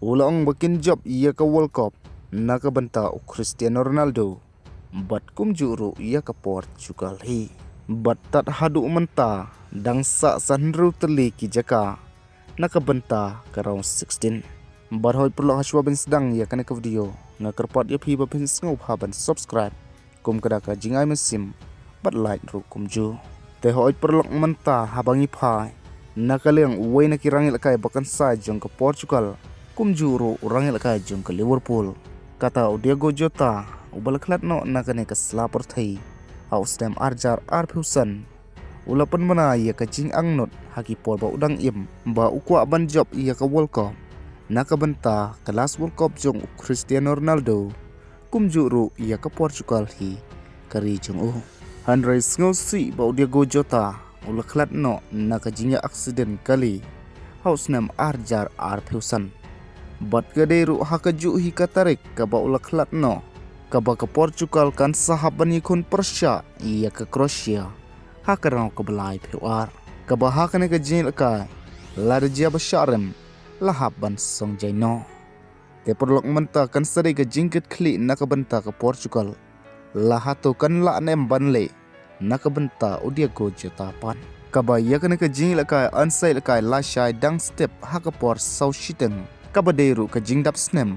Ulang bakin job ia ke World Cup naka banta o Cristiano Ronaldo. Bat kum juru ia ke Portugal hi. Bat tat hadu menta dang sa sanru teli ki jaka naka banta ke round 16. Bat hoi perlu haswa ben sedang ia kena ke video ngakerpat ia phi babin sengau haban subscribe kum kedaka jingai mesim bat like ru kum ju. Te hoi perlu menta habangi phai naka leang uway na kirangil kai bakan sa jong ke Portugal. Kum juru orang yang lekai jong ke Liverpool. Kata Diego Jota, ubalaklat no nakane ke selapor thai. Ausdem arjar arpusan. Ulapan mana ia ke jing angnot haki por ba udang im ba ukwa ban job ia ke World Cup. Naka benta kelas World Cup jong Cristiano Ronaldo. Kum juru ia ke Portugal hi kari jong Henry ngosi ba Diego Jota ulaklat no naka jingya aksiden kali. Ausdem arjar arpusan. Bat kaderu hakaju hi katarik kaba ulaklat no kaba ke Portugal kan sahaban ikun Persia ia ke Croatia hakarang ke belai PR kaba hakane ke jil kai larja basharem lahaban song jaino te perlok menta kan seri ke jingkit kli nak benta ke Portugal lahato kan la nem banle nak benta Diego Jota pan kaba ia kene ke jil kai ansai kai la shai dang step hakapor sau shiteng kabaderu ke jingdap snem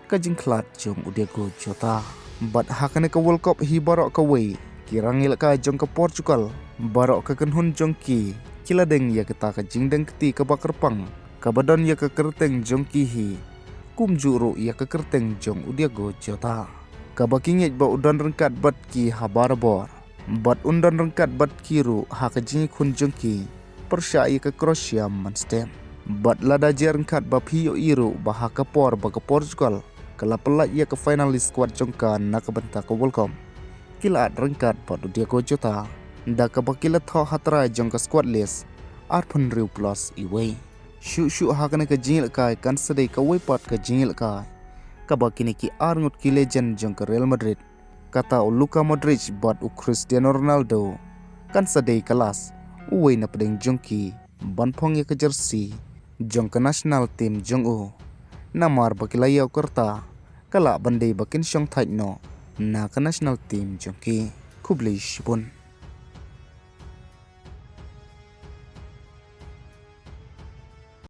ke jingklat jong Diego Jota bat hakane ke World Cup hi barok ke wei kirangil ka jong ke Portugal barok ke kenhun jong ki kiladeng ya kita ke jingdeng keti ke bakerpang kabadon ya ke kerteng jong ki hi kum juru ya ke kerteng jong Diego Jota kabakingit ba udan rengkat bat ki habarabor bat undan rengkat bat kiru hak jingi kun jong ki Persia ya ke Croatia manstem bat lada jerengkat bapio iru baha kapor baga Portugal kala pelat ia ke finalis squad jongka nak benta ke World Cup kila rengkat bat Diego Jota da ka bakila tho hatra jongka squad list arpun riu plus iway shu hakane ke jingil kai kan sedai ka wepat ke jingil kai ka bakini ki arngut ki legend jongka Real Madrid kata Luka Modric bat Cristiano Ronaldo kan sedai kelas uwe na pedeng jongki banpong ya ke jersey jong ke national team jong namar bakilaya kerta kala bandai bakin syong thai no na ke national team jong ki kublish pun